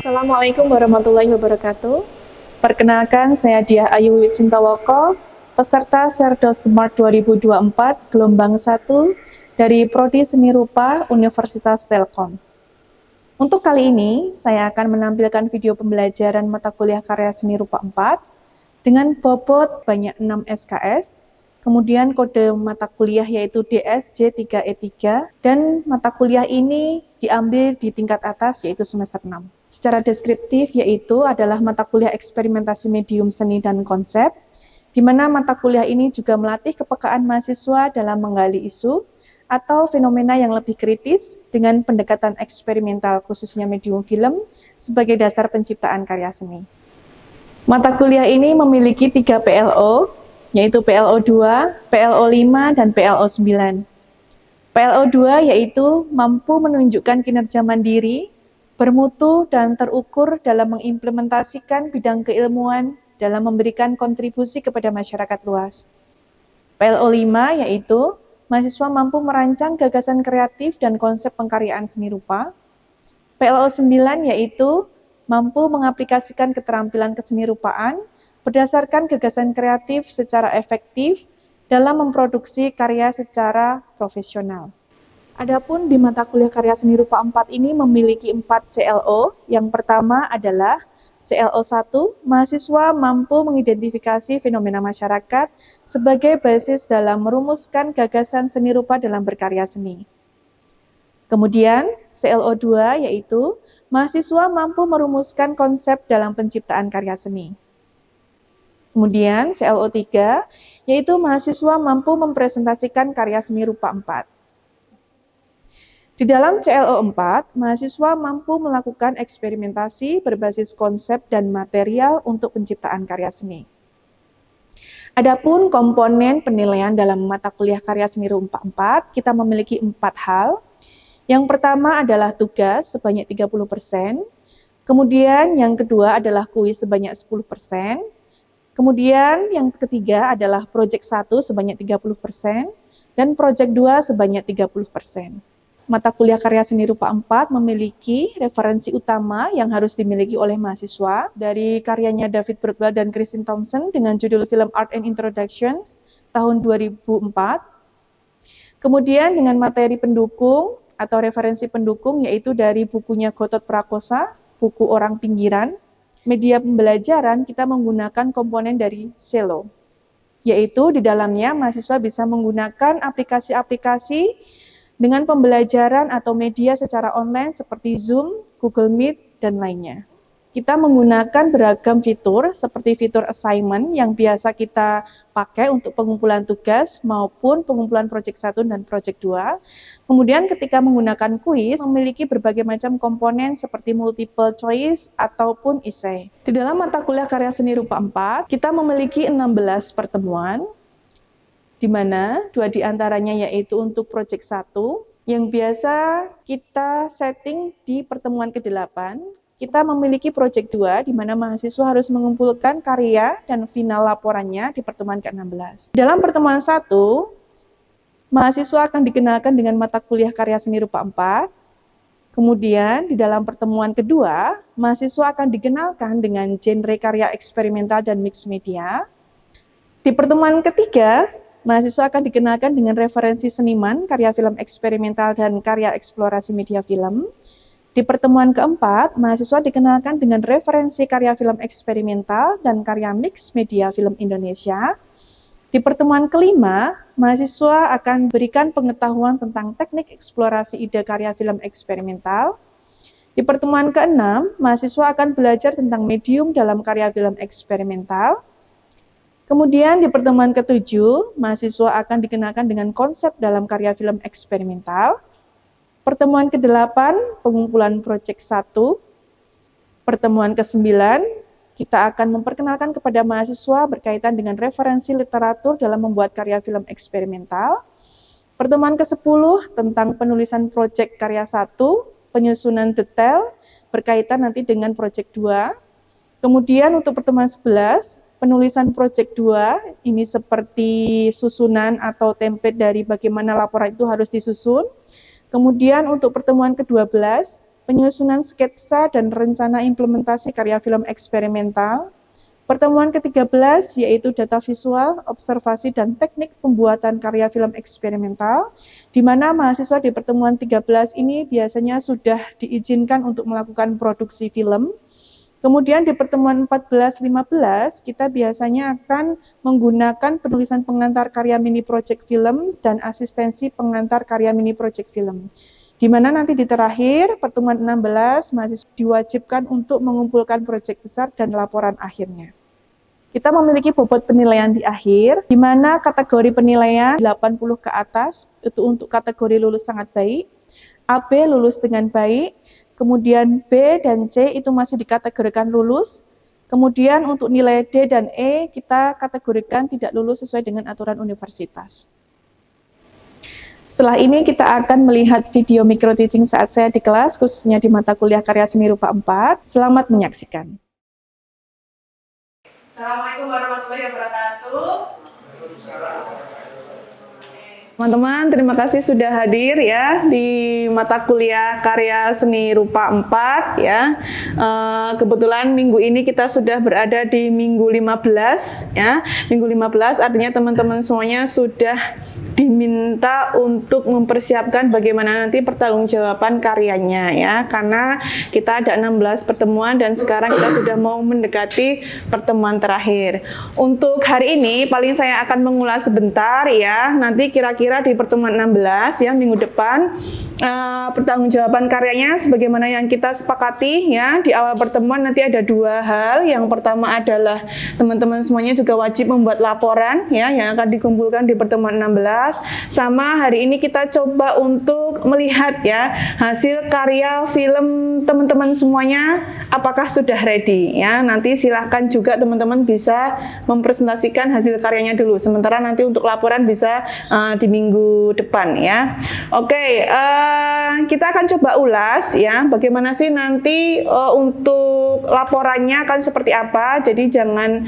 Assalamualaikum warahmatullahi wabarakatuh. Perkenalkan, saya Diah Ayu Witsintawoko, peserta Serdos Smart 2024 gelombang 1 dari Prodi Seni Rupa Universitas Telkom. Untuk kali ini, saya akan menampilkan video pembelajaran mata kuliah karya seni rupa 4 dengan bobot banyak 6 SKS, kemudian kode mata kuliah yaitu DSJ3E3, dan mata kuliah ini diambil di tingkat atas yaitu semester 6. Secara deskriptif yaitu adalah mata kuliah eksperimentasi medium seni dan konsep, di mana mata kuliah ini juga melatih kepekaan mahasiswa dalam menggali isu atau fenomena yang lebih kritis dengan pendekatan eksperimental khususnya medium film sebagai dasar penciptaan karya seni. Mata kuliah ini memiliki 3 PLO, yaitu PLO 2, PLO 5, dan PLO 9. PLO 2 yaitu mampu menunjukkan kinerja mandiri, bermutu, dan terukur dalam mengimplementasikan bidang keilmuan dalam memberikan kontribusi kepada masyarakat luas. PLO 5 yaitu mahasiswa mampu merancang gagasan kreatif dan konsep pengkaryaan seni rupa. PLO 9 yaitu mampu mengaplikasikan keterampilan kesenirupaan berdasarkan gagasan kreatif secara efektif dalam memproduksi karya secara profesional. Adapun di mata kuliah karya seni rupa 4 ini memiliki 4 CLO. Yang pertama adalah CLO 1, mahasiswa mampu mengidentifikasi fenomena masyarakat sebagai basis dalam merumuskan gagasan seni rupa dalam berkarya seni. Kemudian CLO 2 yaitu mahasiswa mampu merumuskan konsep dalam penciptaan karya seni. Kemudian CLO 3 yaitu mahasiswa mampu mempresentasikan karya seni rupa 4. Di dalam CLO 4, mahasiswa mampu melakukan eksperimentasi berbasis konsep dan material untuk penciptaan karya seni. Adapun komponen penilaian dalam mata kuliah karya seni rupa 4, kita memiliki 4 hal. Yang pertama adalah tugas sebanyak 30%, kemudian yang kedua adalah kuis sebanyak 10%, kemudian yang ketiga adalah proyek 1 sebanyak 30%, dan proyek 2 sebanyak 30%. Mata kuliah karya seni rupa 4 memiliki referensi utama yang harus dimiliki oleh mahasiswa dari karyanya David Burkwell dan Kristin Thompson dengan judul Film Art and Introductions tahun 2004. Kemudian dengan materi pendukung atau referensi pendukung yaitu dari bukunya Gatot Prakosa, buku Orang Pinggiran. Media pembelajaran kita menggunakan komponen dari Selo, yaitu di dalamnya mahasiswa bisa menggunakan aplikasi-aplikasi dengan pembelajaran atau media secara online seperti Zoom, Google Meet, dan lainnya. Kita menggunakan beragam fitur seperti fitur assignment yang biasa kita pakai untuk pengumpulan tugas maupun pengumpulan proyek 1 dan proyek 2. Kemudian ketika menggunakan kuis, memiliki berbagai macam komponen seperti multiple choice ataupun essay. Di dalam mata kuliah karya seni rupa 4, kita memiliki 16 pertemuan, di mana 2 diantaranya yaitu untuk proyek 1, yang biasa kita setting di pertemuan ke-8. Kita memiliki proyek 2, di mana mahasiswa harus mengumpulkan karya dan final laporannya di pertemuan ke-16. Dalam pertemuan 1, mahasiswa akan dikenalkan dengan mata kuliah karya seni rupa 4. Kemudian di dalam pertemuan kedua, mahasiswa akan dikenalkan dengan genre karya eksperimental dan mixed media. Di pertemuan ketiga, mahasiswa akan dikenalkan dengan referensi seniman, karya film eksperimental, dan karya eksplorasi media film. Di pertemuan keempat, mahasiswa dikenalkan dengan referensi karya film eksperimental dan karya mix media film Indonesia. Di pertemuan kelima, mahasiswa akan berikan pengetahuan tentang teknik eksplorasi ide karya film eksperimental. Di pertemuan keenam, mahasiswa akan belajar tentang medium dalam karya film eksperimental. Kemudian di pertemuan ke-7, mahasiswa akan dikenalkan dengan konsep dalam karya film eksperimental. Pertemuan ke-8, pengumpulan proyek 1. Pertemuan ke-9, kita akan memperkenalkan kepada mahasiswa berkaitan dengan referensi literatur dalam membuat karya film eksperimental. Pertemuan ke-10, tentang penulisan proyek karya 1, penyusunan detail, berkaitan nanti dengan proyek 2. Kemudian untuk pertemuan 11, penulisan proyek 2, ini seperti susunan atau template dari bagaimana laporan itu harus disusun. Kemudian untuk pertemuan ke-12, penyusunan sketsa dan rencana implementasi karya film eksperimental. Pertemuan ke-13 yaitu data visual, observasi, dan teknik pembuatan karya film eksperimental, di mana mahasiswa di pertemuan 13 ini biasanya sudah diizinkan untuk melakukan produksi film. Kemudian di pertemuan 14-15, kita biasanya akan menggunakan penulisan pengantar karya mini project film dan asistensi pengantar karya mini project film. Di mana nanti di terakhir, pertemuan 16, mahasiswa diwajibkan untuk mengumpulkan proyek besar dan laporan akhirnya. Kita memiliki bobot penilaian di akhir, di mana kategori penilaian 80 ke atas, itu untuk kategori lulus sangat baik, AB lulus dengan baik, kemudian B dan C itu masih dikategorikan lulus, kemudian untuk nilai D dan E kita kategorikan tidak lulus sesuai dengan aturan universitas. Setelah ini kita akan melihat video micro teaching saat saya di kelas, khususnya di mata kuliah karya seni rupa 4. Selamat menyaksikan. Assalamualaikum warahmatullahi wabarakatuh. Teman-teman, terima kasih sudah hadir ya di mata kuliah karya seni rupa 4 ya. Kebetulan minggu ini kita sudah berada di minggu 15 ya. Minggu 15 artinya teman-teman semuanya sudah diminta untuk mempersiapkan bagaimana nanti pertanggungjawaban karyanya ya, karena kita ada 16 pertemuan dan sekarang kita sudah mau mendekati pertemuan terakhir. Untuk hari ini paling saya akan mengulas sebentar ya, nanti kira-kira di pertemuan 16 ya minggu depan pertanggungjawaban karyanya sebagaimana yang kita sepakati ya di awal pertemuan nanti ada dua hal. Yang pertama adalah teman-teman semuanya juga wajib membuat laporan ya yang akan dikumpulkan di pertemuan 16. Sama hari ini kita coba untuk melihat ya hasil karya film teman-teman semuanya apakah sudah ready ya. Nanti silahkan juga teman-teman bisa mempresentasikan hasil karyanya dulu. Sementara nanti untuk laporan bisa di minggu depan ya. Oke, kita akan coba ulas ya bagaimana sih nanti untuk laporannya akan seperti apa. Jadi jangan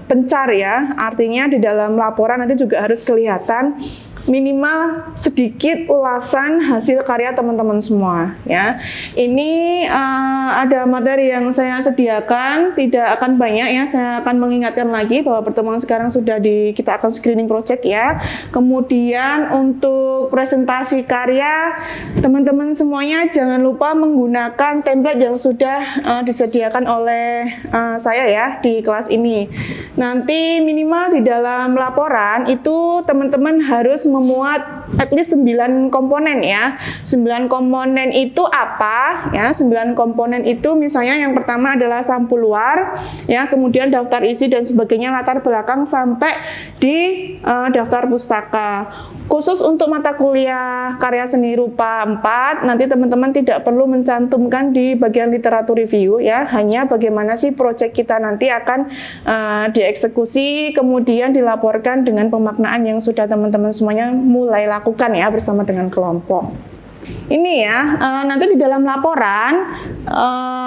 pencar ya. Artinya di dalam laporan nanti juga harus kelihatan minimal sedikit ulasan hasil karya teman-teman semua ya. Ini ada materi yang saya sediakan, tidak akan banyak ya. Saya akan mengingatkan lagi bahwa pertemuan sekarang sudah kita akan screening project ya. Kemudian untuk presentasi karya teman-teman semuanya jangan lupa menggunakan template yang sudah disediakan oleh saya ya di kelas ini. Nanti minimal di dalam laporan itu teman-teman harus memuat at least 9 komponen ya. 9 komponen itu apa? Ya, 9 komponen itu misalnya yang pertama adalah sampul luar, ya, kemudian daftar isi dan sebagainya, latar belakang sampai di daftar pustaka. Khusus untuk mata kuliah karya seni rupa 4, nanti teman-teman tidak perlu mencantumkan di bagian literatur review ya, hanya bagaimana sih proyek kita nanti akan dieksekusi, kemudian dilaporkan dengan pemaknaan yang sudah teman-teman semuanya mulai lakukan ya bersama dengan kelompok. Ini ya, nanti di dalam laporan,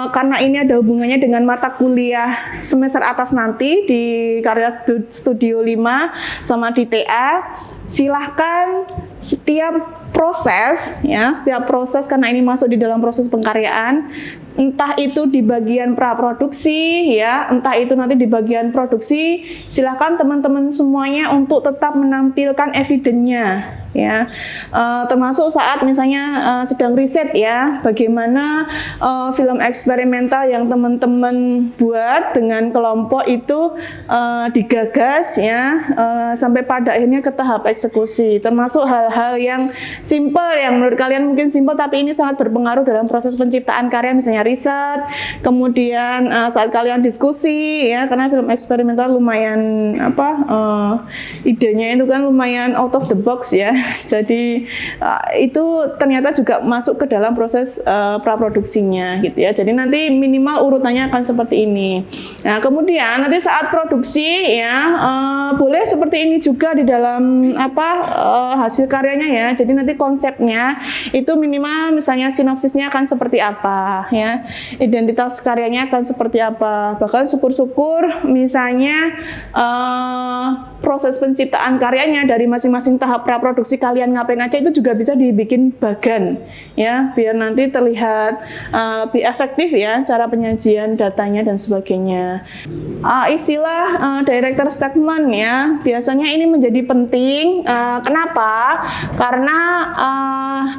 karena ini ada hubungannya dengan mata kuliah semester atas nanti di karya studio 5 sama di TA, silahkan setiap proses ya, setiap proses karena ini masuk di dalam proses pengkaryaan, entah itu di bagian praproduksi ya, entah itu nanti di bagian produksi, silahkan teman-teman semuanya untuk tetap menampilkan evidennya ya, termasuk saat misalnya sedang riset ya, bagaimana film eksperimental yang teman-teman buat dengan kelompok itu digagas ya, sampai pada akhirnya ke tahap eksekusi, termasuk hal-hal yang simple yang menurut kalian mungkin simple tapi ini sangat berpengaruh dalam proses penciptaan karya, misalnya riset, kemudian saat kalian diskusi ya, karena film eksperimental lumayan idenya itu kan lumayan out of the box ya. Jadi itu ternyata juga masuk ke dalam proses praproduksinya gitu ya. Jadi nanti minimal urutannya akan seperti ini. Nah, kemudian nanti saat produksi ya boleh seperti ini juga di dalam hasil karyanya ya. Jadi nanti konsepnya itu minimal misalnya sinopsisnya akan seperti apa ya, identitas karyanya akan seperti apa, bahkan syukur-syukur misalnya proses penciptaan karyanya dari masing-masing tahap praproduksi kalian ngapain aja itu juga bisa dibikin bagan ya, biar nanti terlihat lebih efektif ya cara penyajian datanya dan sebagainya. Istilah director statement ya, biasanya ini menjadi penting. Kenapa? Karena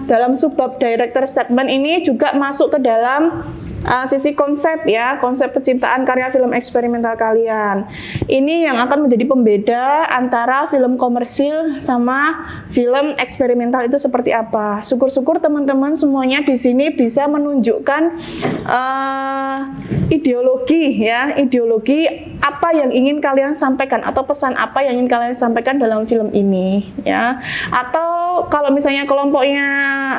dalam subbab director statement ini juga masuk ke dalam sisi konsep ya, konsep penciptaan karya film eksperimental kalian. Ini yang akan menjadi pembeda antara film komersil sama film eksperimental itu seperti apa. Syukur-syukur teman-teman semuanya di sini bisa menunjukkan ideologi ya, ideologi apa yang ingin kalian sampaikan atau pesan apa yang ingin kalian sampaikan dalam film ini ya. Atau kalau misalnya kelompoknya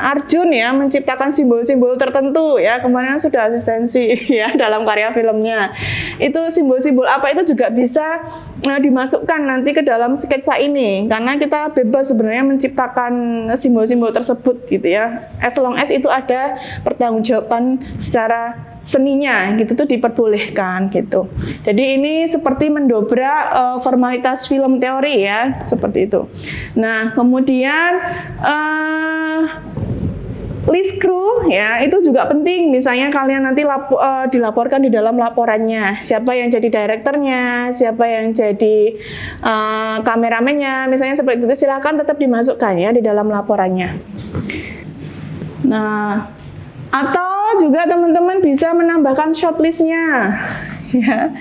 Arjun ya menciptakan simbol-simbol tertentu ya, kemarin sudah asistensi ya dalam karya filmnya. Itu simbol-simbol apa itu juga bisa dimasukkan nanti ke dalam sketsa ini, karena kita bebas sebenarnya menciptakan simbol-simbol tersebut gitu ya. As long as itu ada pertanggungjawaban secara seninya gitu tuh diperbolehkan gitu. Jadi ini seperti mendobrak formalitas film teori ya, seperti itu. Nah, kemudian list kru ya itu juga penting. Misalnya kalian nanti dilaporkan di dalam laporannya siapa yang jadi direkturnya, siapa yang jadi kameramennya, misalnya seperti itu, silakan tetap dimasukkan ya di dalam laporannya. Nah, atau juga teman-teman bisa menambahkan shortlistnya ya,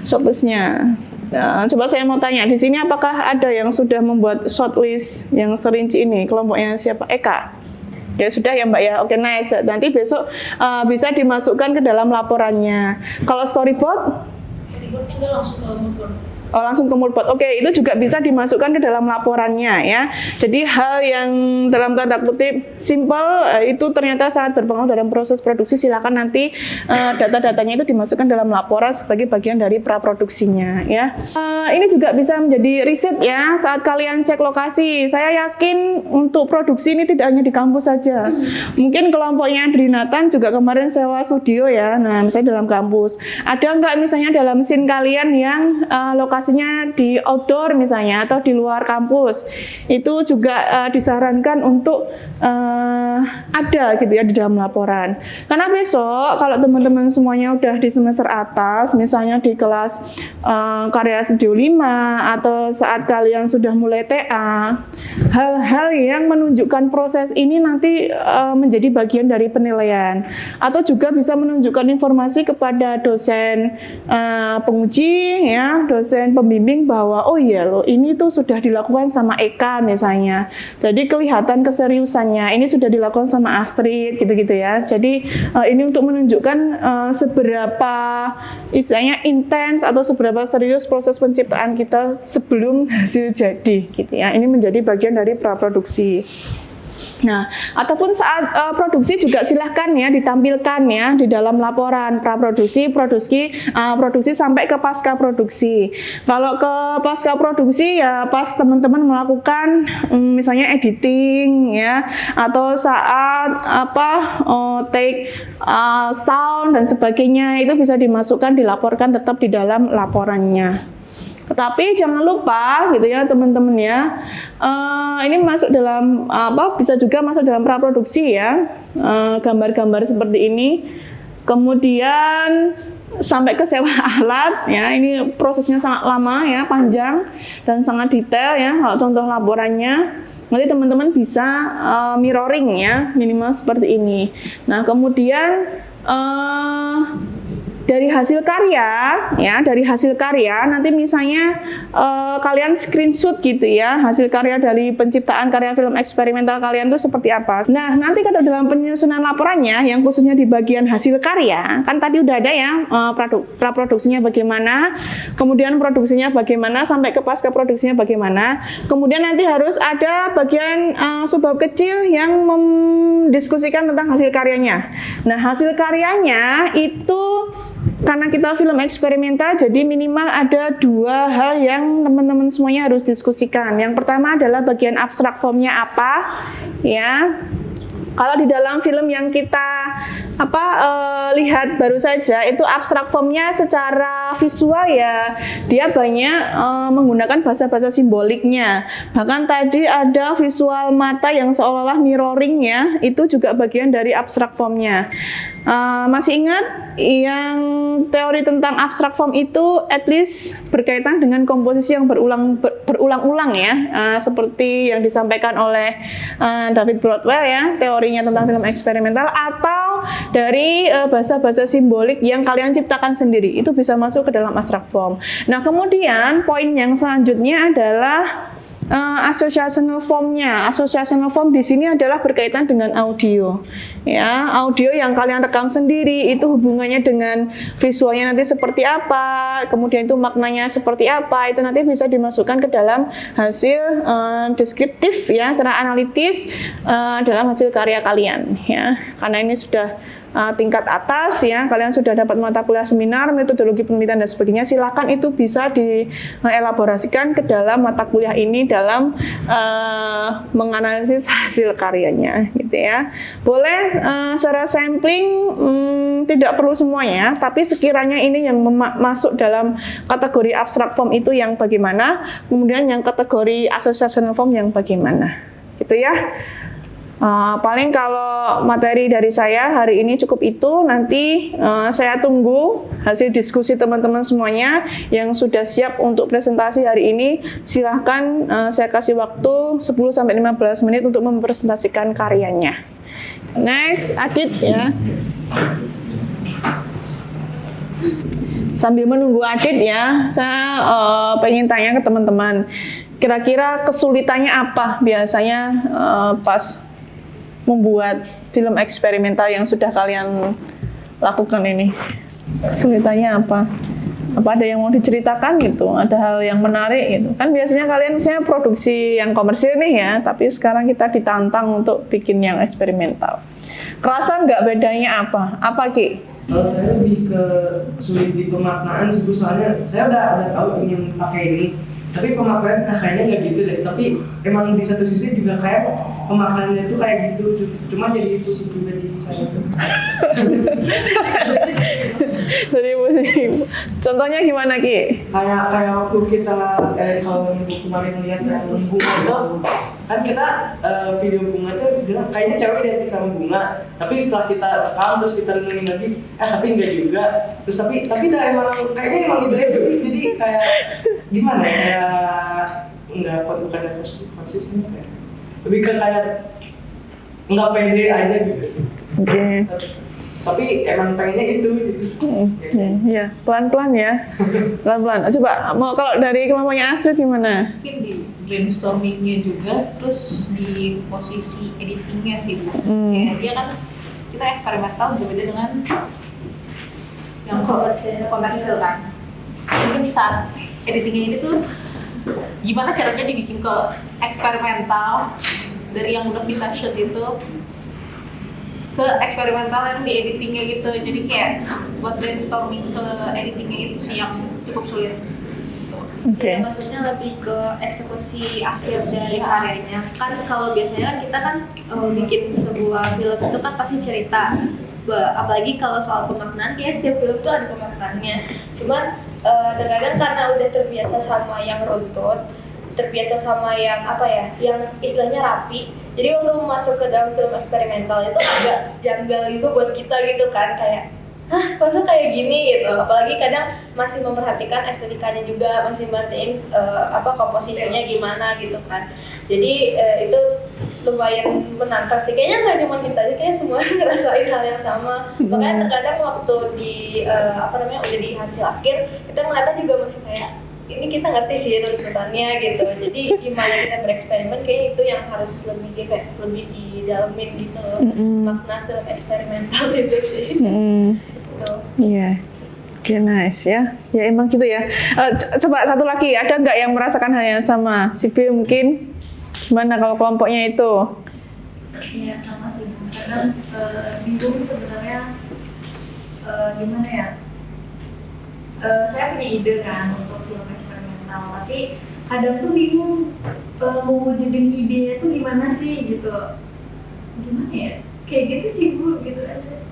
shortlistnya. Nah, coba saya mau tanya di sini, apakah ada yang sudah membuat shortlist yang serinci ini? Kelompoknya siapa? Eka? Ya sudah ya Mbak ya, oke nice. Nanti besok bisa dimasukkan ke dalam laporannya. Kalau storyboard? Storyboard langsung ke moodboard. Oh, langsung ke moodboard. Oke, itu juga bisa dimasukkan ke dalam laporannya ya. Jadi hal yang dalam tanda kutip simple itu ternyata sangat berpengaruh dalam proses produksi. Silakan nanti data-datanya itu dimasukkan dalam laporan sebagai bagian dari praproduksinya ya. Ini juga bisa menjadi riset ya saat kalian cek lokasi. Saya yakin untuk produksi ini tidak hanya di kampus saja. Mungkin kelompoknya Adrinatan juga kemarin sewa studio ya. Nah, misalnya dalam kampus. Ada nggak misalnya dalam scene kalian yang lokasinya di outdoor misalnya atau di luar kampus, itu juga disarankan untuk ada gitu ya di dalam laporan. Karena besok kalau teman-teman semuanya udah di semester atas, misalnya di kelas karya studio 5 atau saat kalian sudah mulai TA, hal-hal yang menunjukkan proses ini nanti menjadi bagian dari penilaian, atau juga bisa menunjukkan informasi kepada dosen penguji ya, dosen pembimbing bahwa oh iya loh ini tuh sudah dilakukan sama Eka misalnya, jadi kelihatan keseriusannya, ini sudah dilakukan sama Astrid gitu-gitu ya. Jadi ini untuk menunjukkan seberapa istilahnya intens atau seberapa serius proses penciptaan kita sebelum hasil jadi gitu ya. Ini menjadi bagian dari praproduksi. Nah, ataupun saat produksi juga silahkan ya ditampilkan ya di dalam laporan praproduksi, produksi sampai ke pasca produksi. Kalau ke pasca produksi ya pas teman-teman melakukan misalnya editing ya, atau saat take sound dan sebagainya, itu bisa dimasukkan, dilaporkan tetap di dalam laporannya. Tetapi jangan lupa gitu ya teman-teman ya, ini masuk dalam bisa juga masuk dalam praproduksi ya, gambar-gambar seperti ini. Kemudian sampai ke sewa alat ya, ini prosesnya sangat lama ya, panjang dan sangat detail ya. Kalau contoh laporannya nanti teman-teman bisa mirroring ya, minimal seperti ini. Nah, kemudian dari hasil karya ya, dari hasil karya nanti misalnya kalian screenshot gitu ya, hasil karya dari penciptaan karya film eksperimental kalian itu seperti apa. Nah, nanti kalau dalam penyusunan laporannya yang khususnya di bagian hasil karya, kan tadi udah ada ya praproduksinya bagaimana, kemudian produksinya bagaimana, sampai ke pasca produksinya bagaimana, kemudian nanti harus ada bagian subbab kecil yang mendiskusikan tentang hasil karyanya. Nah, hasil karyanya itu karena kita film eksperimental, jadi minimal ada dua hal yang teman-teman semuanya harus diskusikan. Yang pertama adalah bagian abstrak formnya apa, ya. Kalau di dalam film yang kita lihat baru saja itu abstrak formnya secara visual ya, dia banyak menggunakan bahasa-bahasa simboliknya. Bahkan tadi ada visual mata yang seolah-olah mirroring ya, itu juga bagian dari abstrak formnya. Masih ingat yang teori tentang abstrak form itu at least berkaitan dengan komposisi yang berulang-ulang ya, seperti yang disampaikan oleh David Broadwell ya, teorinya tentang film eksperimental, atau dari bahasa-bahasa simbolik yang kalian ciptakan sendiri, itu bisa masuk ke dalam abstrak form. Nah, kemudian poin yang selanjutnya adalah associational formnya. Associational form di sini adalah berkaitan dengan audio. Ya, audio yang kalian rekam sendiri itu hubungannya dengan visualnya nanti seperti apa, kemudian itu maknanya seperti apa, itu nanti bisa dimasukkan ke dalam hasil deskriptif ya, secara analitis dalam hasil karya kalian ya. Karena ini sudah tingkat atas ya, kalian sudah dapat mata kuliah seminar, metodologi penelitian dan sebagainya, silakan itu bisa dielaborasikan ke dalam mata kuliah ini dalam menganalisis hasil karyanya gitu ya. Boleh secara sampling, tidak perlu semuanya, tapi sekiranya ini yang masuk dalam kategori abstract form itu yang bagaimana, kemudian yang kategori associational form yang bagaimana gitu ya. Paling kalau materi dari saya hari ini cukup itu, nanti saya tunggu hasil diskusi teman-teman semuanya yang sudah siap untuk presentasi hari ini. Silahkan saya kasih waktu 10-15 menit untuk mempresentasikan karyanya. Next, Adit ya. Sambil menunggu Adit ya, saya pengen tanya ke teman-teman, kira-kira kesulitannya apa biasanya pas membuat film eksperimental yang sudah kalian lakukan ini? Kesulitannya apa? Apa ada yang mau diceritakan gitu? Ada hal yang menarik gitu? Kan biasanya kalian misalnya produksi yang komersil nih ya, tapi sekarang kita ditantang untuk bikin yang eksperimental. Kerasa nggak bedanya apa? Apa Ki? Kalau saya lebih ke sulit di pemaknaan sih, soalnya saya udah tahu ingin pakai ini, tapi pemaknaan kayaknya nggak gitu deh. Tapi emang di satu sisi juga kayak pemaknaannya itu kayak gitu, cuma jadi pusing pribadi saya. Jadi contohnya gimana Ki? Kayak waktu kita kalau minggu kemarin lihat yang bunga itu, kan kita video bunga itu bilang kayaknya cewek identik sama bunga, tapi setelah kita rekam terus kita renungin lagi, tapi enggak juga. Terus tapi dah kayaknya emang jadi kayak gimana ya, kayak enggak bukan konsisten ya. Lebih ke kayak enggak pede aja gitu. Oke. Tapi emang pengennya itu gitu. Ya, pelan-pelan ya. Pelan-pelan. Coba mau kalau dari kelompoknya Astrid gimana? Mungkin di brainstormingnya juga, terus di posisi editingnya sih Bu. Ya, dia kan kita eksperimental berbeda dengan yang komersil kan. Mungkin saat editingnya ini tuh gimana caranya dibikin ke eksperimental dari yang udah kita shoot itu ke eksperimental yang di editingnya gitu. Jadi kayak buat brainstorming ke editingnya itu sih yang cukup sulit. Oke. Ya, maksudnya lebih ke eksekusi hasil dari karyanya. Kan kalau biasanya kita kan bikin sebuah film itu kan pasti cerita. Apalagi kalau soal pemaknaan, kayak setiap film itu ada pemaknaannya. Cuman terkadang karena udah terbiasa sama yang runtut, terbiasa sama yang apa ya, yang istilahnya rapi. Jadi waktu masuk ke dalam film eksperimental itu agak janggal gitu buat kita gitu kan, kayak hah, masa kayak gini gitu. Apalagi kadang masih memperhatikan estetikanya juga, masih merhatiin komposisinya gimana gitu kan. Jadi itu lumayan menantang sih. Kayaknya nggak cuma kita aja, kayak semua ngerasain hal yang sama. Makanya terkadang waktu di udah di hasil akhir, kita ngeliatnya juga masih kayak ini kita ngerti sih tuntutannya gitu. Jadi gimana kita bereksperimen, kayaknya itu yang harus lebih didalamin gitu loh. Makna film eksperimental itu sih. Iya. Oke, nice ya. Ya emang gitu ya. Coba satu lagi, ada nggak yang merasakan hal yang sama? Sibil mungkin gimana kalau kelompoknya itu? Iya sama sih. Kadang bingung sebenarnya gimana ya? Saya punya ide kan untuk film eksperimental, tapi kadang tuh bingung mewujudin idenya tuh gimana sih gitu. Gimana ya? Kayak gitu sih Bu, gitu aja.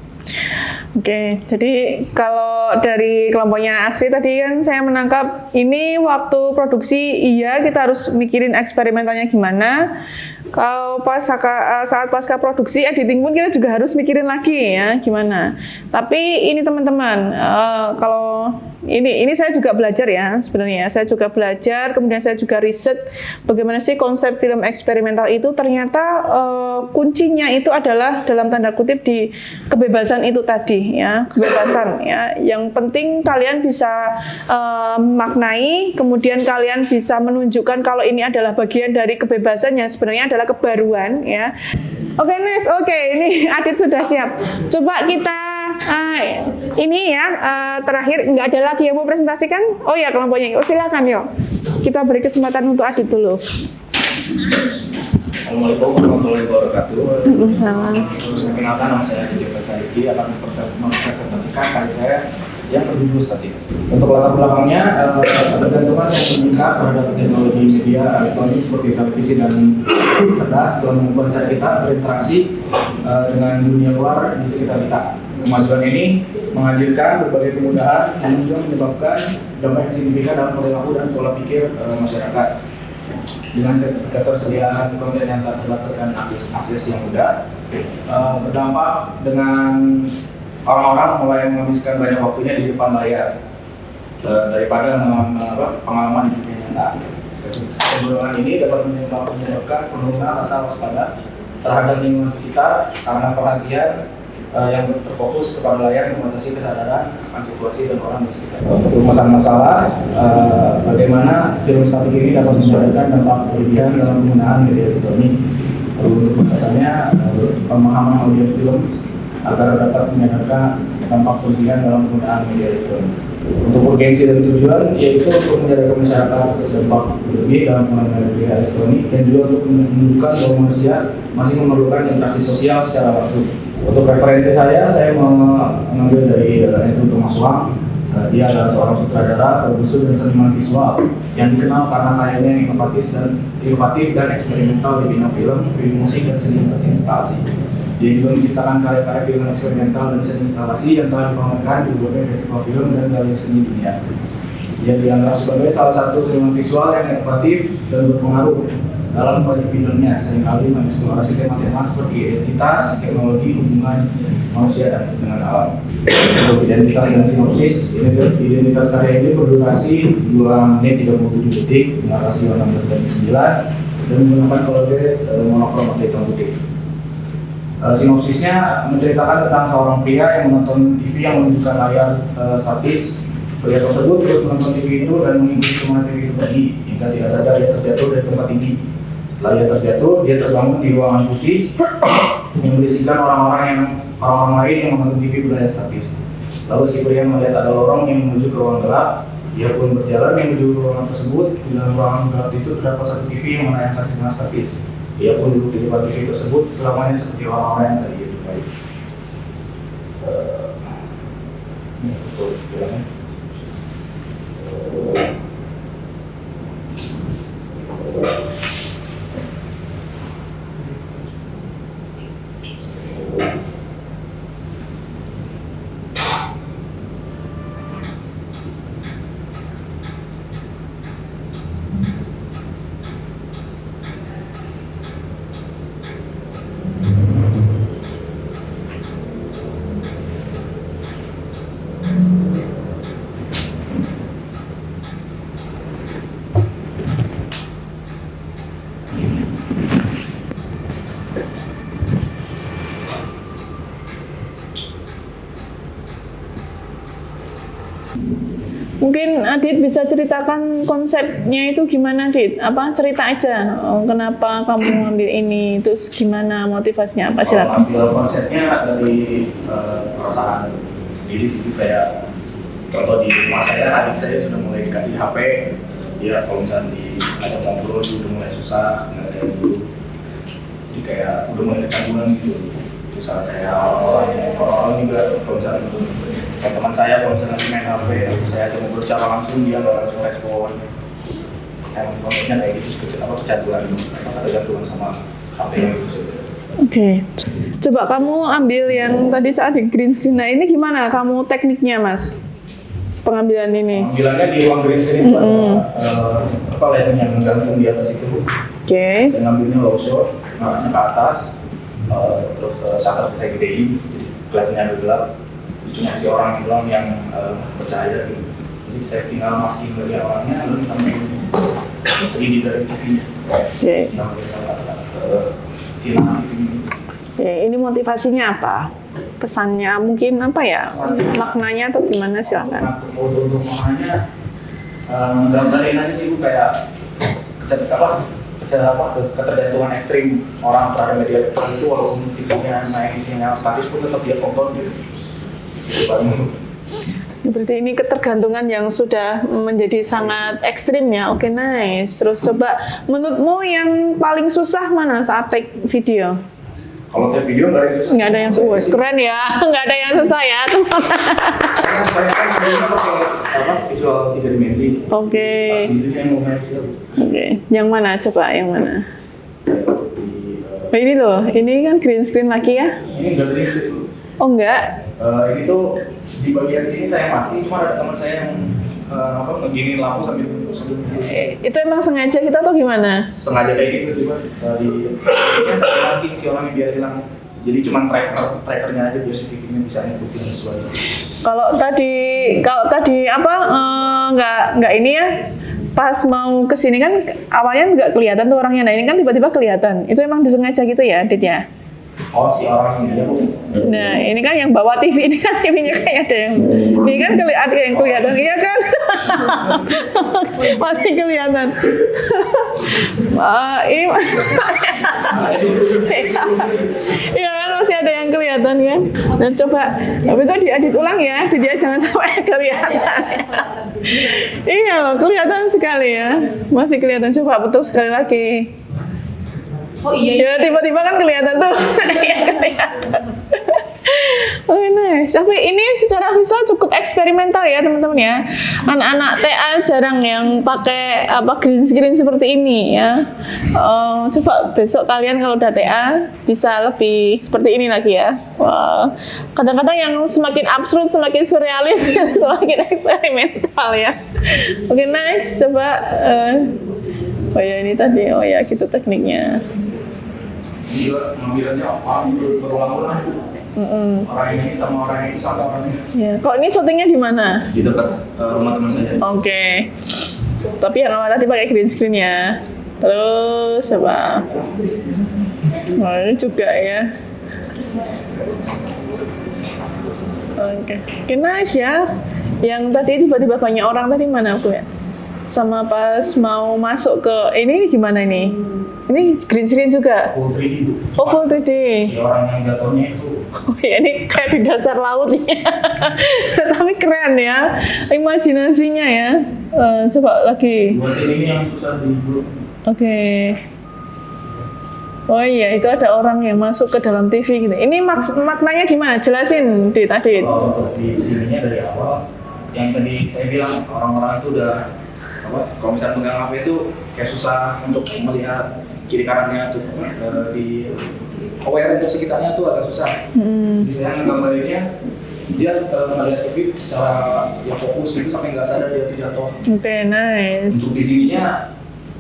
Oke, jadi kalau dari kelompoknya Asri tadi kan saya menangkap ini waktu produksi iya kita harus mikirin eksperimentalnya gimana. Kalau saat pasca produksi editing pun kita juga harus mikirin lagi ya gimana. Tapi ini teman-teman, kalau ini saya juga belajar ya sebenarnya. Saya juga belajar, kemudian saya juga riset bagaimana sih konsep film eksperimental itu. Ternyata kuncinya itu adalah dalam tanda kutip di kebebasan itu tadi ya, kebebasan ya. Yang penting kalian bisa maknai, kemudian kalian bisa menunjukkan kalau ini adalah bagian dari kebebasan yang sebenarnya adalah kebaruan ya. Oke, nice. Oke, ini Adit sudah siap. Coba kita ini ya terakhir nggak ada lagi yang mau presentasikan. Oh ya kelompoknya. Oh silakan yuk. Kita beri kesempatan untuk Adit dulu. Assalamualaikum warahmatullahi wabarakatuh. Waalaikumsalam. Perkenalkan, nama saya Didi Rizky akan mempresentasikan karya saya yang berjudul Statik. Untuk latar belakangnya, ketergantungan yang meningkat terhadap teknologi media elektronik seperti televisi dan cerdas telah mengubah cara kita berinteraksi dengan dunia luar di sekitar kita. Kemajuan ini menghadirkan berbagai kemudahan yang juga menyebabkan dampak yang signifikan dalam perilaku dan pola pikir masyarakat. Dengan ketersediaan konten yang tak terbatas dan akses yang mudah, berdampak dengan orang-orang mulai menghabiskan banyak waktunya di depan layar daripada pengalaman hidup yang nyata. Kecenderungan ini dapat menyebabkan penurunan rasa waspada terhadap lingkungan sekitar karena perhatian yang terfokus kepada layar membatasi kesadaran akan situasi dan orang di sekitar. Untuk masalah bagaimana film statik ini dapat menyadarkan dampak berlebihan dalam penggunaan media elektronik. Untuk batasannya pemahaman audio film agar dapat menyadarkan dampak berlebihan dalam penggunaan media elektronik. Untuk urgensi dan tujuan yaitu untuk menyadarkan masyarakat dampak berlebih dalam penggunaan media elektronik dan juga untuk menunjukkan bahwa manusia masih memerlukan interaksi sosial secara langsung. Untuk referensi saya mengambil dari Andrew Thomas Wang. Dia adalah seorang sutradara, produser dan seniman visual yang dikenal karena karyanya yang inovatif dan eksperimental di bidang film musik dan seni instalasi. Dia juga menciptakan karya-karya film eksperimental dan seni instalasi yang telah dipamerkan di berbagai festival film dan galeri seni dunia. Dia dianggap sebagai salah satu seniman visual yang inovatif dan berpengaruh dalam proyek filmnya, seringkali mengeksplorasi tema-tema seperti identitas, teknologi, hubungan manusia dan dengan alam. Untuk identitas dan sinopsis, identitas karya ini berdurasi 2 menit 37 detik, narasi warna dari 9, dan menggunakan kolode monokrom atau hitam putih. Sinopsisnya menceritakan tentang seorang pria yang menonton TV yang menunjukkan layar statis. Pria tersebut terus menonton TV itu dan mengikuti kemana TV itu pergi, hingga tidak sadar dia terjatuh dari tempat tinggi. Setelah dia terjatuh, dia terbangun di ruangan putih yang berisikan orang-orang lain yang menonton TV berlayar statis. Lalu si pria melihat ada lorong yang menuju ke ruang gelap. Dia pun berjalan menuju ke ruangan tersebut. Di dalam ruangan gelap itu terdapat satu TV yang menayangkan sinyal statis. Dia pun duduk di depan TV tersebut selamanya seperti orang-orang yang tadi itu baik. Ini betul, bilangnya. Mungkin Adit bisa ceritakan konsepnya itu gimana, Adit? Apa cerita aja? Kenapa kamu ngambil ini? Terus gimana motivasinya? Apa silakan? Ambil konsepnya dari perasaan sendiri sih, kayak contoh di rumah saya, adik saya sudah mulai dikasih HP. Dia kalau misalnya diajak ngobrol udah mulai susah, nggak ada dulu. Jadi kayak udah mulai kecanduan gitu. Itu salah saya orang-orang juga kalau misalnya kayak teman saya kalau misalnya lagi main HP, saya coba berbicara langsung dia nggak langsung respon. Yang konsepnya kayak gitu, kecanduan, ketergantungan sama HP gitu. Oke. Coba kamu ambil yang tadi saat di green screen. Nah ini gimana kamu tekniknya Mas? Pengambilan ini. Pengambilannya di ruang green screen itu ada lighting yang gantung di atas itu. Oke. Dan ngambilnya low shot, ngarahnya ke atas, terus shutter saya gedein, jadi kelihatannya agak gelap. Cuma si orang doang yang percaya gitu. Jadi saya tinggal masking dari orangnya, lalu tambahin ini dari TV-nya. Oke. Sinar TV. Oke, ini motivasinya apa? Pesannya mungkin apa ya? Maknanya atau gimana silakan. Untuk maknanya, gambarin aja sih Bu kayak ketergantungan ekstrim orang terhadap media elektronik itu walaupun TV-nya naik di sinyal statis pun tetap dia tonton gitu. Berarti ini ketergantungan yang sudah menjadi sangat ekstrim ya. Oke, nice. Terus coba menurutmu yang paling susah mana saat take video? Kalau take video nggak ada yang susah. Nggak ada yang susah. Keren ya. Nggak ada yang susah ya, teman. Saya kan pakai visual 3 dimensi. Oke. Aslinya yang mau main film. Oke. Yang mana? Coba yang mana? Oh, ini loh. Ini kan green screen lagi ya? Ini nggak green screen. Oh, enggak. Ini tuh di bagian sini saya masih, cuma ada teman saya yang ngeginiin lampu sambil Itu emang sengaja kita atau gimana? sengaja kayak gitu juga di saya masking si orang yang biar hilang. Jadi cuma trackernya aja biar si TV-nya bisa ngikutin sesuai. Kalau tadi apa nggak ini ya, pas mau kesini kan awalnya nggak kelihatan tuh orangnya, nah ini kan tiba-tiba kelihatan. Itu emang disengaja gitu ya, Dit ya? Oh si orang ini ya Bu. Nah ini kan yang bawa TV, ini kan TV-nya kayak ada yang, ini kan ada yang kelihatan, iya kan? Masih kelihatan. Ini iya kan masih ada yang kelihatan kan? Nah coba bisa diedit ulang ya, dia jangan sampai kelihatan. Iya loh, kelihatan sekali ya, masih kelihatan. Coba betul sekali lagi. Oh iya. Ya tiba-tiba kan kelihatan tuh. Iya kelihatan. Oh nice. Tapi ini secara visual cukup eksperimental ya teman-teman ya. Anak-anak TA jarang yang pakai green screen seperti ini ya. Coba besok kalian kalau udah TA bisa lebih seperti ini lagi ya. Wow. Kadang-kadang yang semakin absurd, semakin surrealis, semakin eksperimental ya. Oke nice. Coba. Oh ya ini tadi. Oh ya gitu tekniknya. Dia ngambilannya apa? Berulang-ulang. Orang ini sama orang itu sama orang ini. Ya. Kalau ini syutingnya di mana? Di dekat rumah teman saya. Oke. Tapi yang awal tadi pakai green screen ya. Terus coba. Oh, ini juga ya. Oke, nice ya. Yang tadi tiba-tiba banyak orang tadi mana aku ya? Sama pas mau masuk ke ini gimana ini? Ini green screen juga. Full 3D Bu. Oh full 3D. Si orang yang jatuhnya itu. Oh ya ini kayak di dasar laut ya. Tapi keren ya, imajinasinya ya. Coba lagi. Dua scene ini yang susah di Oke. Oh iya, itu ada orang yang masuk ke dalam TV gitu. Ini maknanya gimana? Jelasin di tadi. Kalau untuk di sininya dari awal, yang tadi saya bilang orang-orang itu udah kalau misalnya pegang HP itu kayak susah untuk melihat kiri kanannya tuh di aware untuk sekitarnya tuh agak susah. Jadi saya nggambarinnya dia melihat TV secara ya fokus gitu sampai nggak sadar dia tuh jatuh. Oke, nice. Untuk di sininya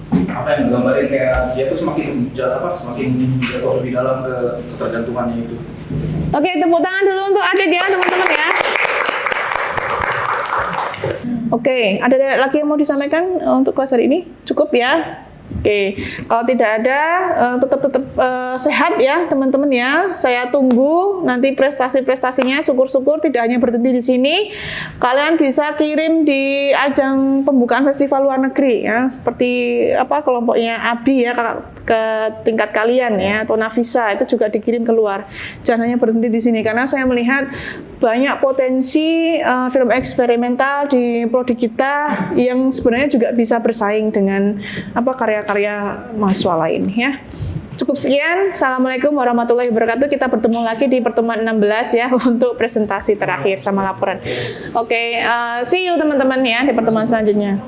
apa yang nggambarin kayak dia tuh semakin jatuh lebih dalam ke ketergantungannya itu. Oke, tepuk tangan dulu untuk Adit ya teman-teman ya. Oke, ada lagi yang mau disampaikan untuk kelas hari ini? Cukup ya? Oke, kalau tidak ada, tetap sehat ya teman-teman ya. Saya tunggu nanti prestasi-prestasinya. Syukur-syukur tidak hanya berhenti di sini. Kalian bisa kirim di ajang pembukaan festival luar negeri ya, seperti kelompoknya Abi ya ke tingkat kalian ya, atau Nafisa itu juga dikirim keluar. Jangan hanya berhenti di sini karena saya melihat banyak potensi film eksperimental di prodi kita yang sebenarnya juga bisa bersaing dengan karya-karya mahasiswa lain ya. Cukup sekian. Assalamualaikum warahmatullahi wabarakatuh. Kita bertemu lagi di pertemuan 16 ya untuk presentasi terakhir sama laporan. Oke, see you teman-teman ya di pertemuan selanjutnya.